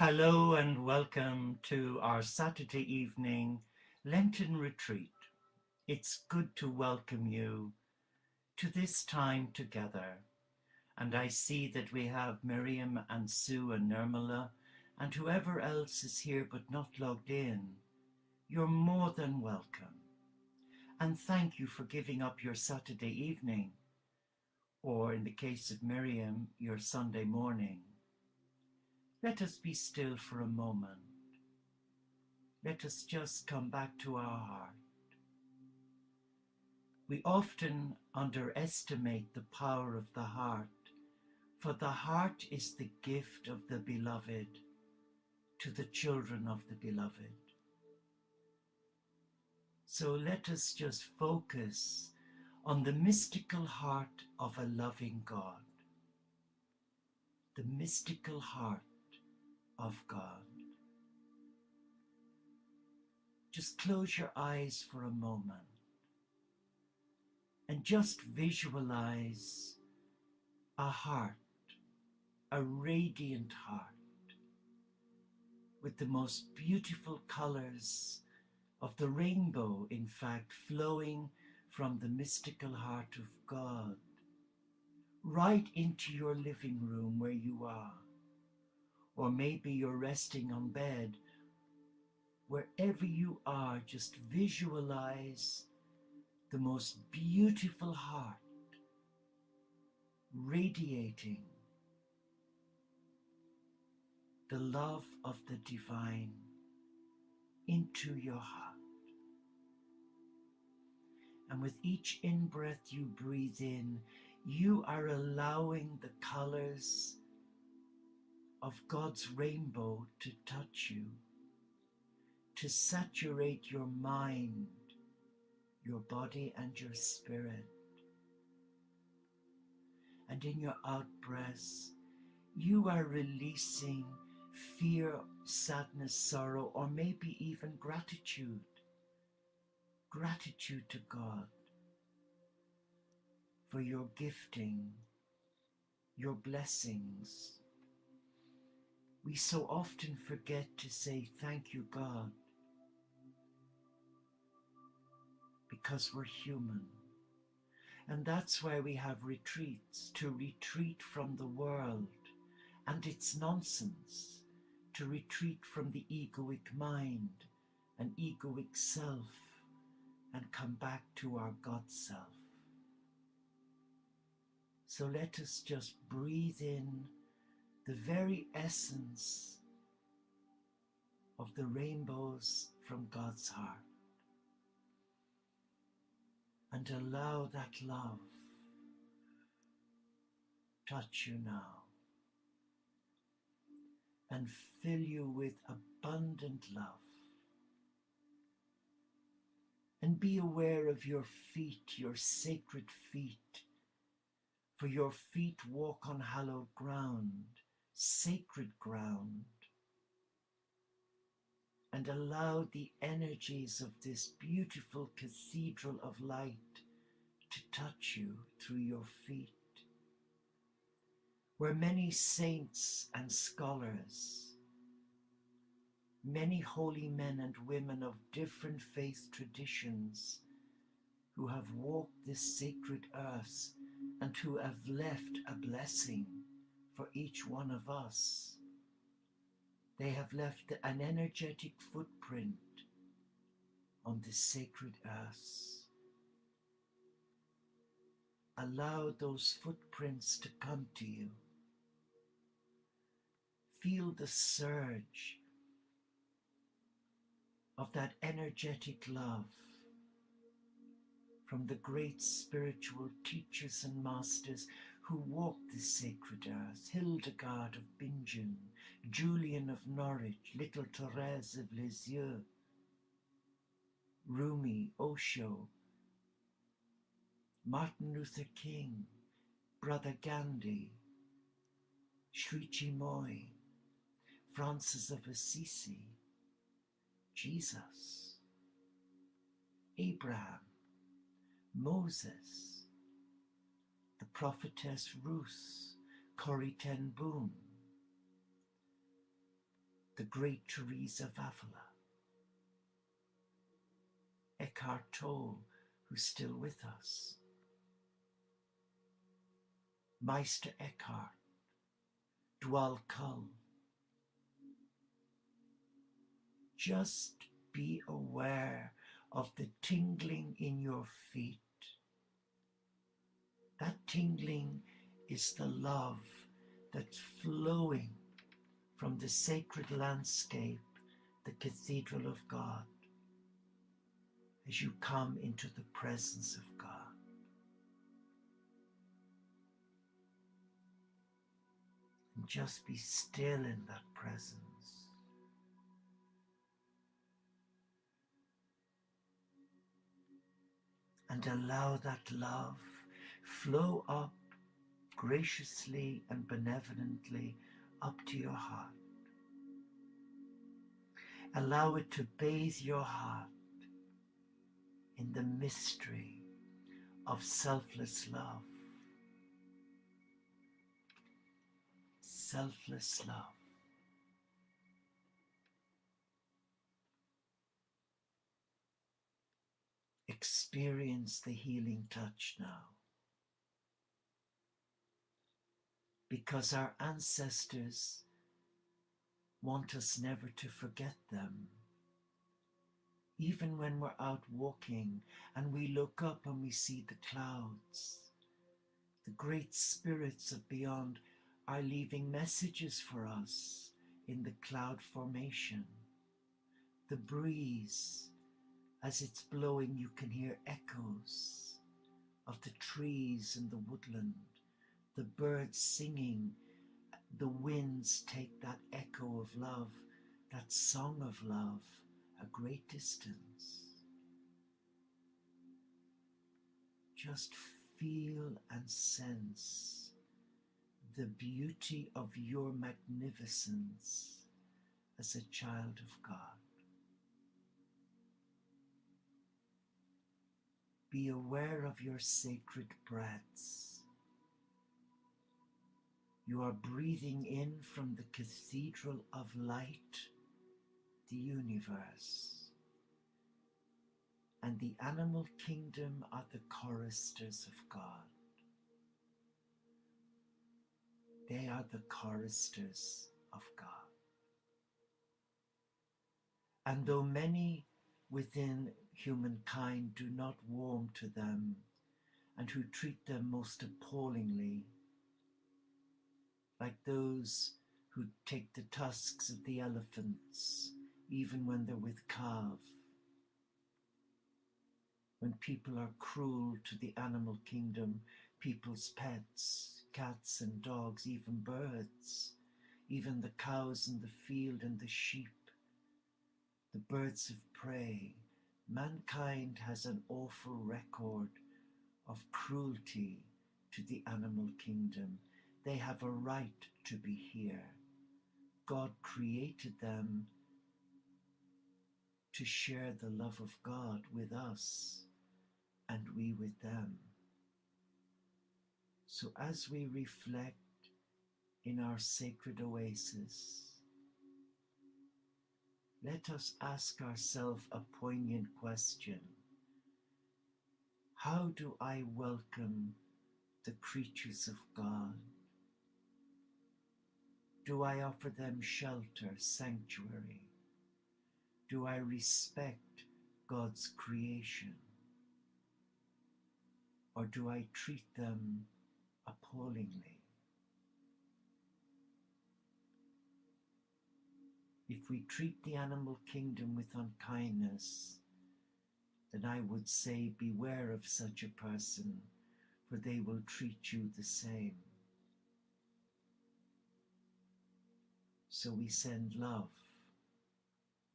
Hello and welcome to our Saturday evening Lenten retreat. It's good to welcome you to this time together. And I see that we have Miriam and Sue and Nirmala and whoever else is here but not logged in. You're more than welcome. And thank you for giving up your Saturday evening, or in the case of Miriam, your Sunday morning. Let us be still for a moment. Let us just come back to our heart. We often underestimate the power of the heart, for the heart is the gift of the beloved to the children of the beloved. So let us just focus on the mystical heart of a loving God. The mystical heart of God. Just close your eyes for a moment and just visualize a heart, a radiant heart with the most beautiful colors of the rainbow, in fact, flowing from the mystical heart of God right into your living room where you are. Or maybe you're resting on bed. Wherever you are, just visualize the most beautiful heart radiating the love of the divine into your heart. And with each in-breath you breathe in, you are allowing the colors of God's rainbow to touch you, to saturate your mind, your body and your spirit. And in your out-breaths, you are releasing fear, sadness, sorrow, or maybe even gratitude. Gratitude to God for your gifting, your blessings. We so often forget to say thank you, God, because we're human. And that's why we have retreats, to retreat from the world and its nonsense, to retreat from the egoic mind and egoic self and come back to our God self. So let us just breathe in the very essence of the rainbows from God's heart and allow that love touch you now and fill you with abundant love. And be aware of your feet, your sacred feet, for your feet walk on hallowed ground, sacred ground, and allow the energies of this beautiful cathedral of light to touch you through your feet, where many saints and scholars, many holy men and women of different faith traditions who have walked this sacred earth and who have left a blessing for each one of us. They have left an energetic footprint on this sacred earth. Allow those footprints to come to you. Feel the surge of that energetic love from the great spiritual teachers and masters who walked this sacred earth. Hildegard of Bingen, Julian of Norwich, little Thérèse of Lisieux, Rumi, Osho, Martin Luther King, Brother Gandhi, Sri Chinmoy, Francis of Assisi, Jesus, Abraham, Moses, the prophetess Ruth, Corrie ten Boom, the great Teresa of Avila, Eckhart Tolle, who's still with us, Meister Eckhart, Dwal Kull. Just be aware of the tingling in your feet. That tingling is the love that's flowing from the sacred landscape, the Cathedral of God, as you come into the presence of God. And just be still in that presence. And allow that love flow up graciously and benevolently up to your heart. Allow it to bathe your heart in the mystery of selfless love. Selfless love. Experience the healing touch now. Because our ancestors want us never to forget them. Even when we're out walking and we look up and we see the clouds, the great spirits of beyond are leaving messages for us in the cloud formation. The breeze, as it's blowing, you can hear echoes of the trees and the woodland, the birds singing. The winds take that echo of love, that song of love, a great distance. Just feel and sense the beauty of your magnificence as a child of God. Be aware of your sacred breaths. You are breathing in from the Cathedral of Light, the universe. And the animal kingdom are the choristers of God. They are the choristers of God. And though many within humankind do not warm to them and who treat them most appallingly, like those who take the tusks of the elephants even when they're with calf, when people are cruel to the animal kingdom, people's pets, cats and dogs, even birds, even the cows in the field and the sheep, the birds of prey. Mankind has an awful record of cruelty to the animal kingdom. They have a right to be here. God created them to share the love of God with us and we with them. So as we reflect in our sacred oasis, let us ask ourselves a poignant question. How do I welcome the creatures of God? Do I offer them shelter, sanctuary? Do I respect God's creation? Or do I treat them appallingly? If we treat the animal kingdom with unkindness, then I would say beware of such a person, for they will treat you the same. So we send love,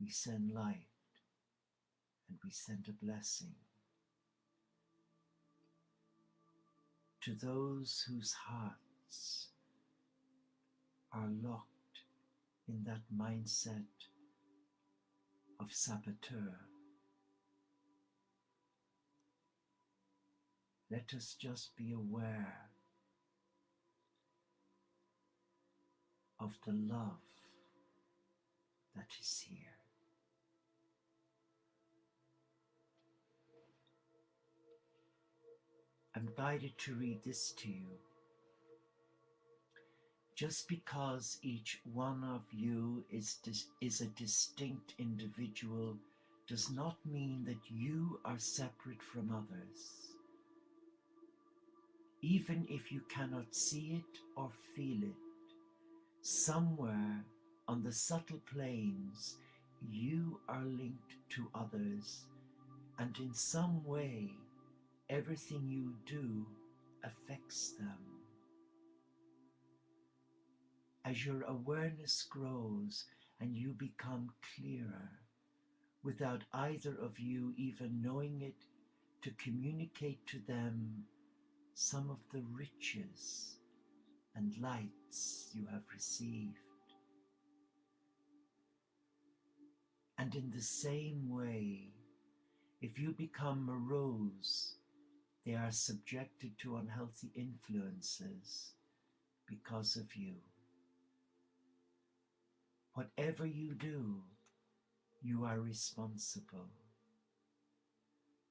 we send light, and we send a blessing to those whose hearts are locked in that mindset of saboteur. Let us just be aware of the love that is here. I'm guided to read this to you. Just because each one of you is a distinct individual does not mean that you are separate from others. Even if you cannot see it or feel it, somewhere on the subtle planes you are linked to others, and in some way everything you do affects them. As your awareness grows and you become clearer, without either of you even knowing it, to communicate to them some of the riches and lights you have received. And in the same way, if you become morose, they are subjected to unhealthy influences because of you. Whatever you do, you are responsible.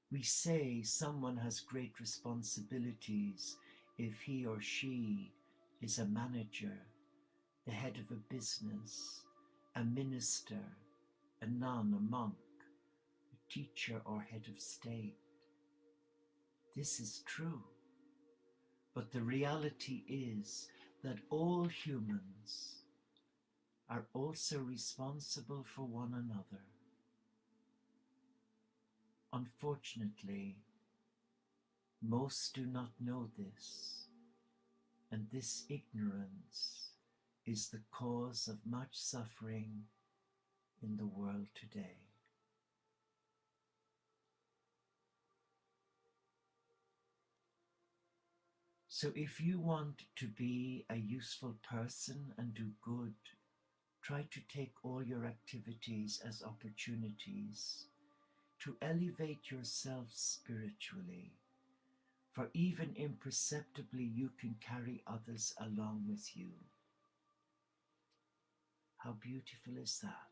We say someone has great responsibilities if he or she is a manager, the head of a business, a minister, a nun, a monk, a teacher or head of state. This is true. But the reality is that all humans are also responsible for one another. Unfortunately, most do not know this, and this ignorance is the cause of much suffering in the world today. So if you want to be a useful person and do good, try to take all your activities as opportunities to elevate yourself spiritually, for even imperceptibly you can carry others along with you. How beautiful is that?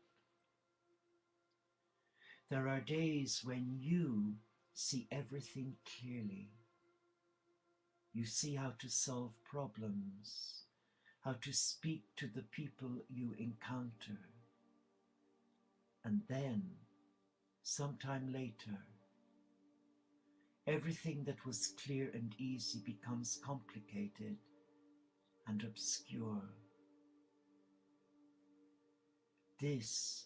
There are days when you see everything clearly. You see how to solve problems, how to speak to the people you encounter. And then, sometime later, everything that was clear and easy becomes complicated and obscure. This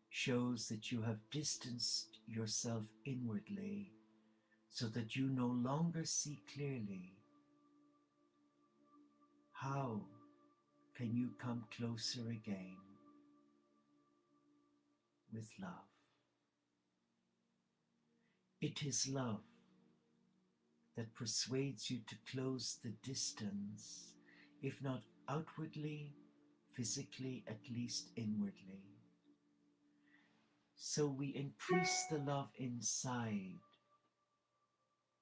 shows that you have distanced yourself inwardly so that you no longer see clearly. How can you come closer again? With love. It is love that persuades you to close the distance, if not outwardly, physically, at least inwardly. So we increase the love inside,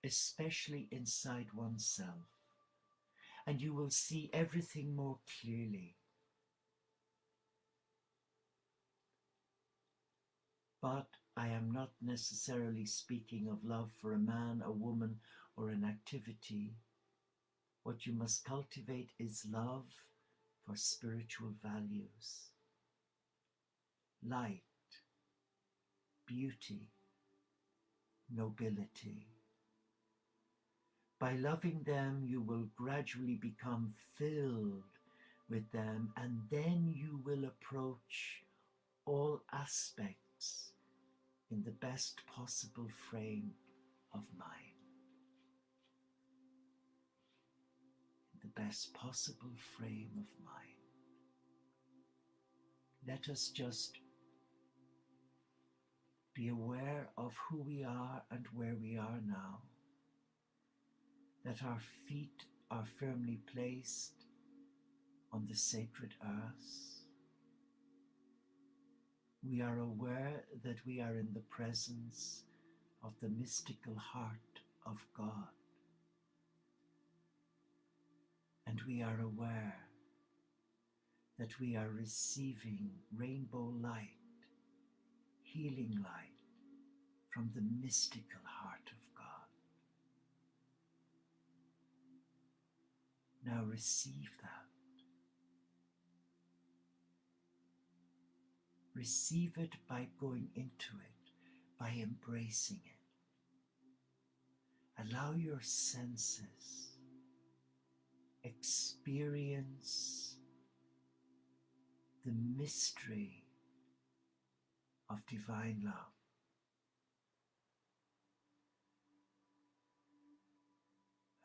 especially inside oneself, and you will see everything more clearly. But I am not necessarily speaking of love for a man, a woman, or an activity. What you must cultivate is love for spiritual values. Light, beauty, nobility. By loving them, you will gradually become filled with them, and then you will approach all aspects in the best possible frame of mind. In the best possible frame of mind. Let us just be aware of who we are and where we are now. That our feet are firmly placed on the sacred earth. We are aware that we are in the presence of the mystical heart of God. And we are aware that we are receiving rainbow light healing light from the mystical heart of God. Now receive that. Receive it by going into it, by embracing it. Allow your senses experience the mystery of divine love.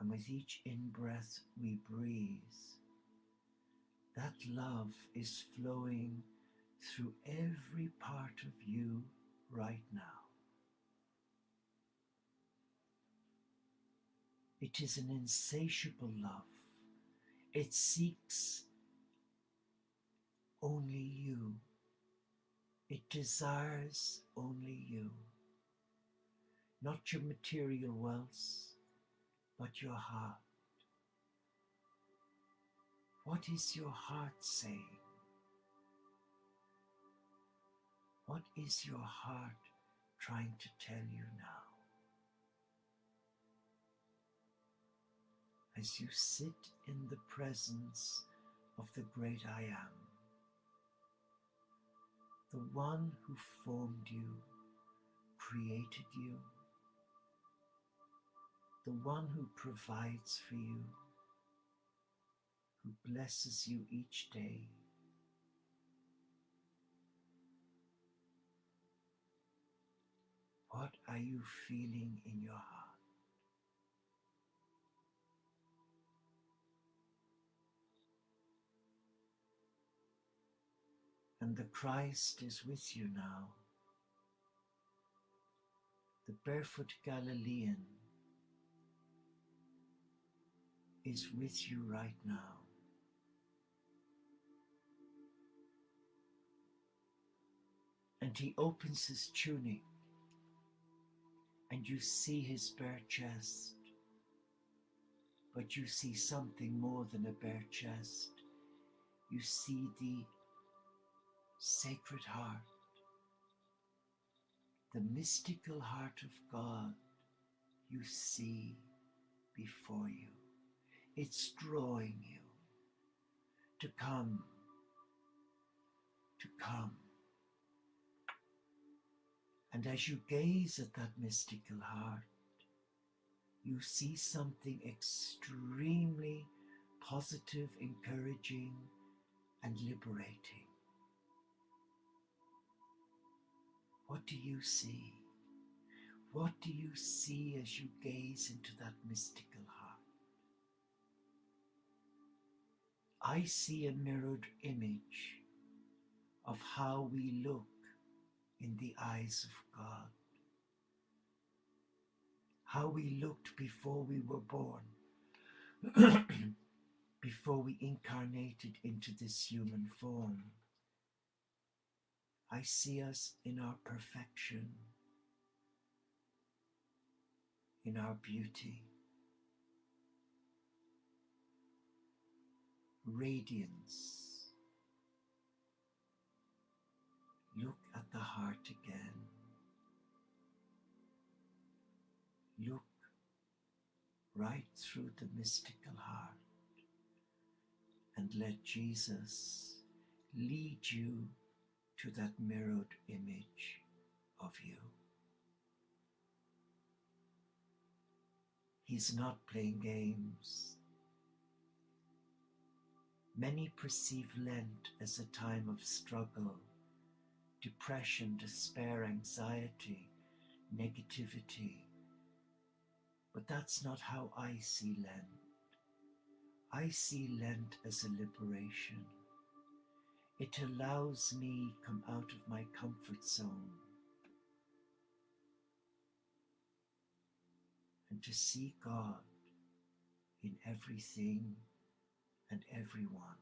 And with each in-breath we breathe, that love is flowing through every part of you right now. It is an insatiable love. It seeks only you. It desires only you. Not your material wealth, but your heart. What is your heart saying? What is your heart trying to tell you now? As you sit in the presence of the great I Am, the one who formed you, created you, the one who provides for you, who blesses you each day. What are you feeling in your heart? And the Christ is with you now. The barefoot Galilean is with you right now. And he opens his tunic and you see his bare chest, but you see something more than a bare chest. You see the sacred heart, the mystical heart of God you see before you. It's drawing you to come, to come. And as you gaze at that mystical heart, you see something extremely positive, encouraging, and liberating. What do you see? What do you see as you gaze into that mystical heart? I see a mirrored image of how we look in the eyes of God. How we looked before we were born, before we incarnated into this human form. I see us in our perfection, in our beauty, radiance. Look at the heart again. Look right through the mystical heart and let Jesus lead you to that mirrored image of you. He's not playing games. Many perceive Lent as a time of struggle, depression, despair, anxiety, negativity. But that's not how I see Lent. I see Lent as a liberation. It allows me to come out of my comfort zone and to see God in everything and everyone,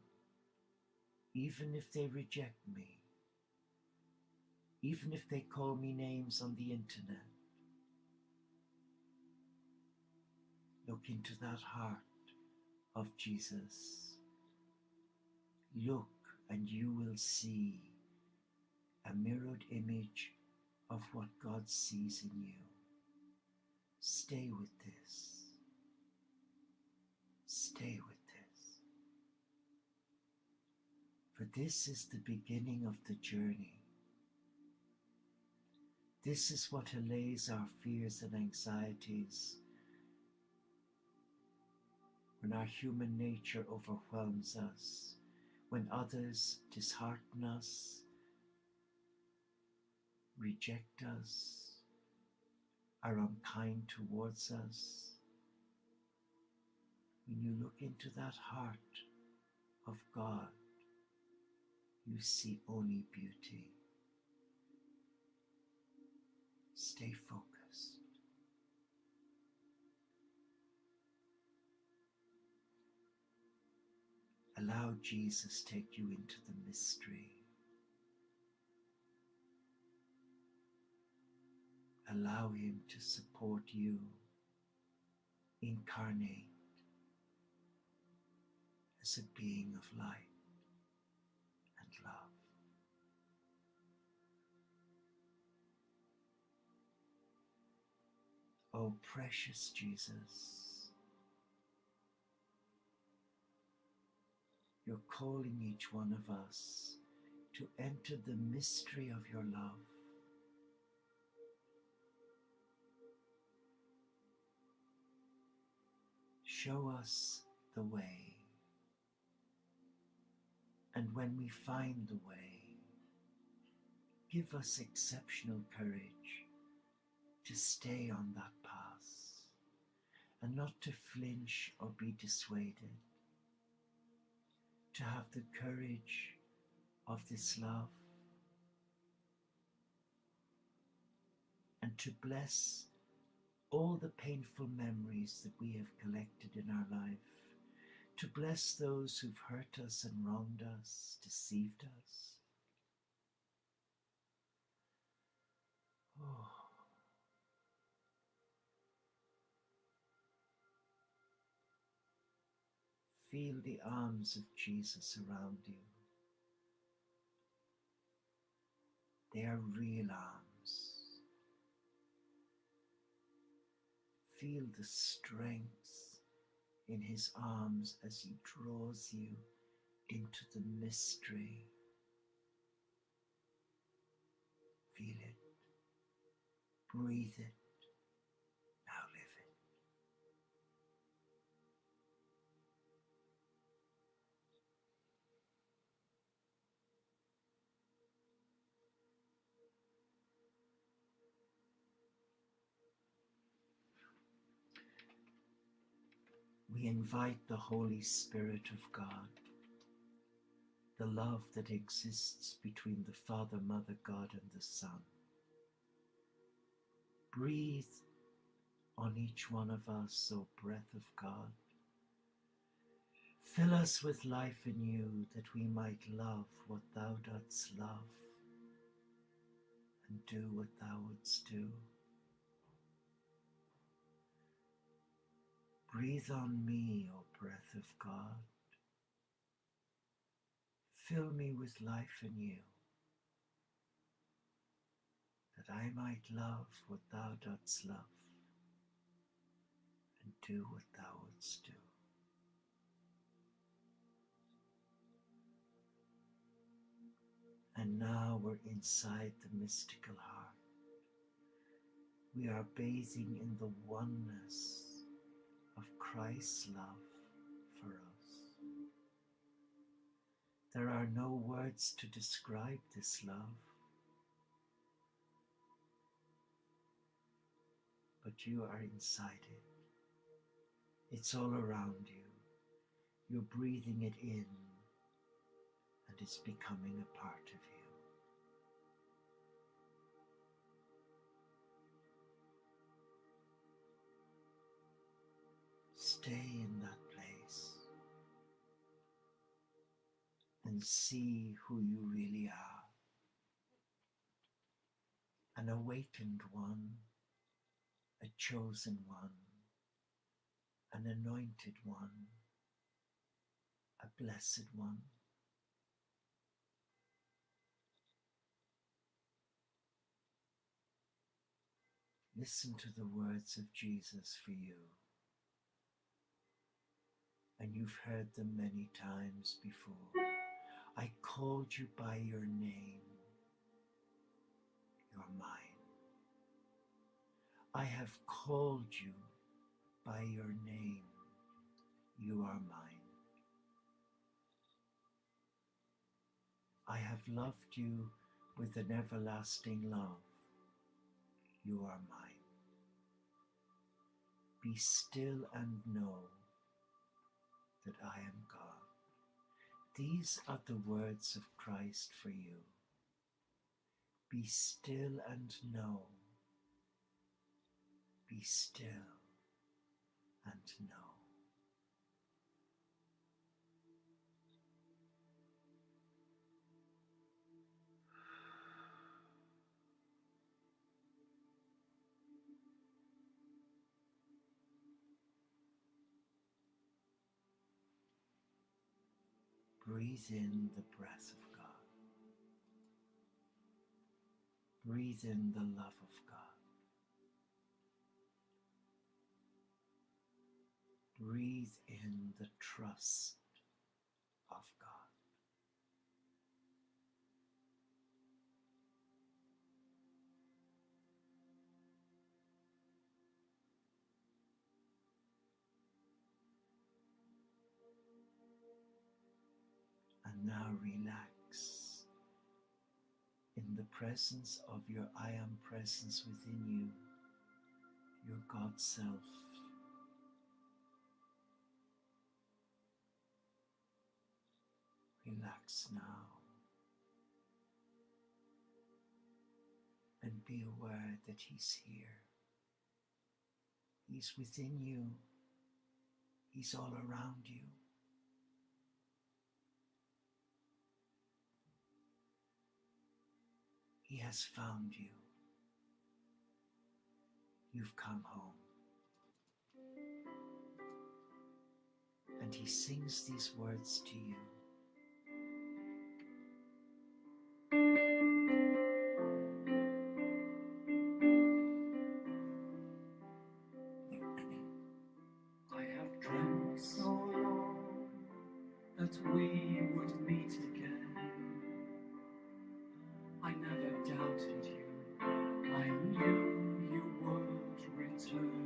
even if they reject me, even if they call me names on the internet. Look into that heart of Jesus. Look and you will see a mirrored image of what God sees in you. Stay with this. Stay with this. For this is the beginning of the journey. This is what allays our fears and anxieties when our human nature overwhelms us, when others dishearten us, reject us, are unkind towards us. When you look into that heart of God, you see only beauty. Stay focused. Allow Jesus take you into the mystery. Allow him to support you, incarnate as a being of light and love. Oh, precious Jesus, you're calling each one of us to enter the mystery of your love. Show us the way, and when we find the way, give us exceptional courage to stay on that path and not to flinch or be dissuaded, to have the courage of this love and to bless all the painful memories that we have collected in our life, to bless those who've hurt us and wronged us, deceived us. Oh. Feel the arms of Jesus around you. They are real arms. Feel the strength in his arms as he draws you into the mystery. Feel it. Breathe it. Now live it. We invite the Holy Spirit of God, the love that exists between the Father, Mother, God, and the Son. Breathe on each one of us, O breath of God. Fill us with life in you, that we might love what thou dost love and do what thou wouldst do. Breathe on me, O breath of God. Fill me with life in you, that I might love what thou dost love and do what thou wouldst do. And now we're inside the mystical heart. We are bathing in the oneness of Christ's love for us. There are no words to describe this love, but you are inside it. It's all around you. You're breathing it in, and it's becoming a part of you. Stay in that place and see who you really are. An awakened one, a chosen one, an anointed one, a blessed one. Listen to the words of Jesus for you. And you've heard them many times before. I called you by your name. You're mine. I have called you by your name. You are mine. I have loved you with an everlasting love. You are mine. Be still and know that I am God. These are the words of Christ for you. Be still and know. Be still and know. Breathe in the breath of God. Breathe in the love of God. Breathe in the trust of God. And now relax in the presence of your I am presence within you, your God self. Relax now and be aware that He's here. He's within you. He's all around you. He has found you. You've come home. And He sings these words to you. I have dreamt so long that we would meet again. I never doubted you. I knew you would return.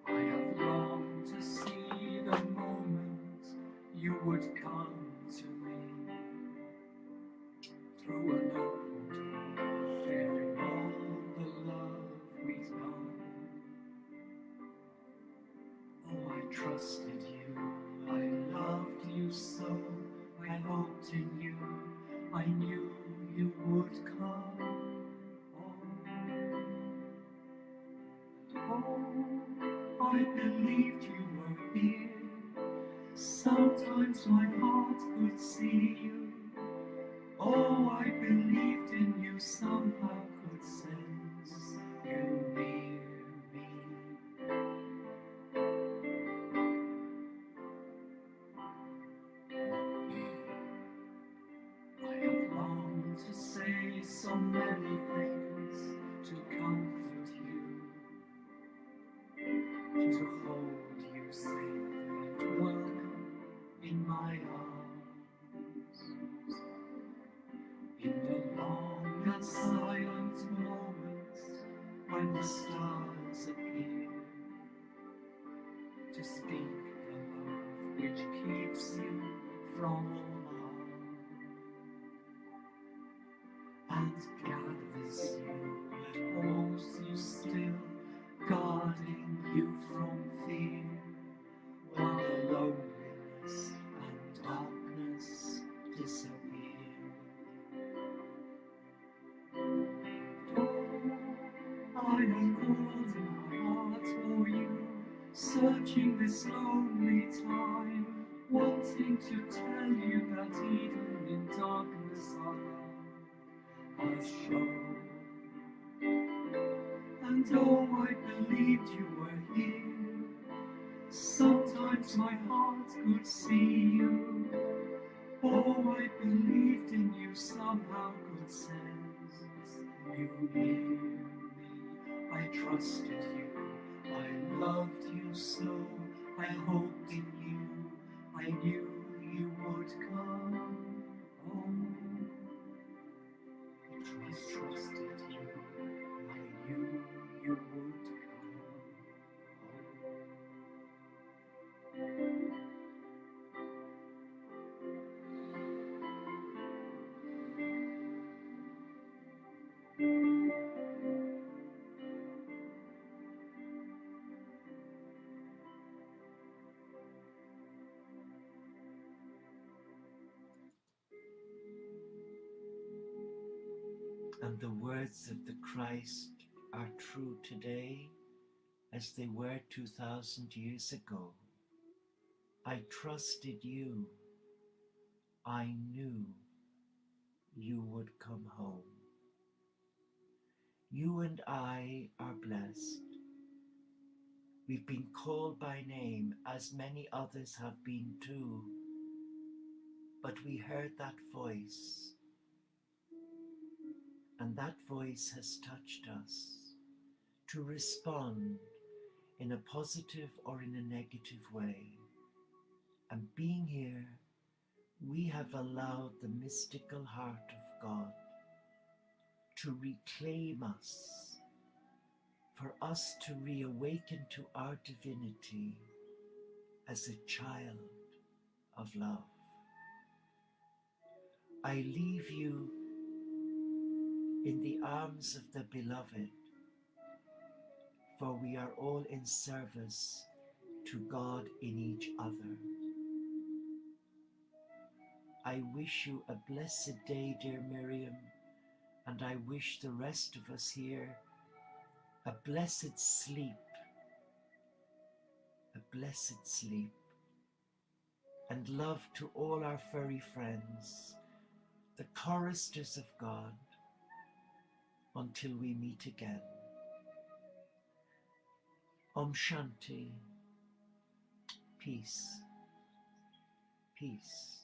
I have longed to see the moment you would come to me through an open door, sharing all the love we'd known. Oh, I trusted you, I loved you so, I hoped in you, I knew you would come. Oh, I believed you were here. Sometimes my heart could see you. Oh, I believed in you, somehow could sense you near me. I have longed to say so many things to comfort you, to hold you safe and welcome in my arms. In the long and silent moments when the stars appear, to speak the love which keeps you from all harm, and gathers you and holds you still, guarding you from fear, while the loneliness and darkness disappear. I have called in my heart for you, searching this lonely time, wanting to tell you that even in darkness our love has shown. And oh, I believed you were here. Sometimes my heart could see you. Oh, I believed in you, somehow could sense you near me? I trusted you, I loved you so, I hoped in you, I knew you would come home. I trusted you, I knew you would come home. And the words of the Christ are true today as they were 2,000 years ago. I trusted you. I knew you would come home. You and I are blessed. We've been called by name, as many others have been too. But we heard that voice, and that voice has touched us to respond in a positive or in a negative way. And being here, we have allowed the mystical heart of God to reclaim us, for us to reawaken to our divinity as a child of love. I leave you in the arms of the beloved, for we are all in service to God in each other. I wish you a blessed day, dear Miriam, and I wish the rest of us here a blessed sleep, and love to all our furry friends, the choristers of God, until we meet again. Om Shanti, peace, peace.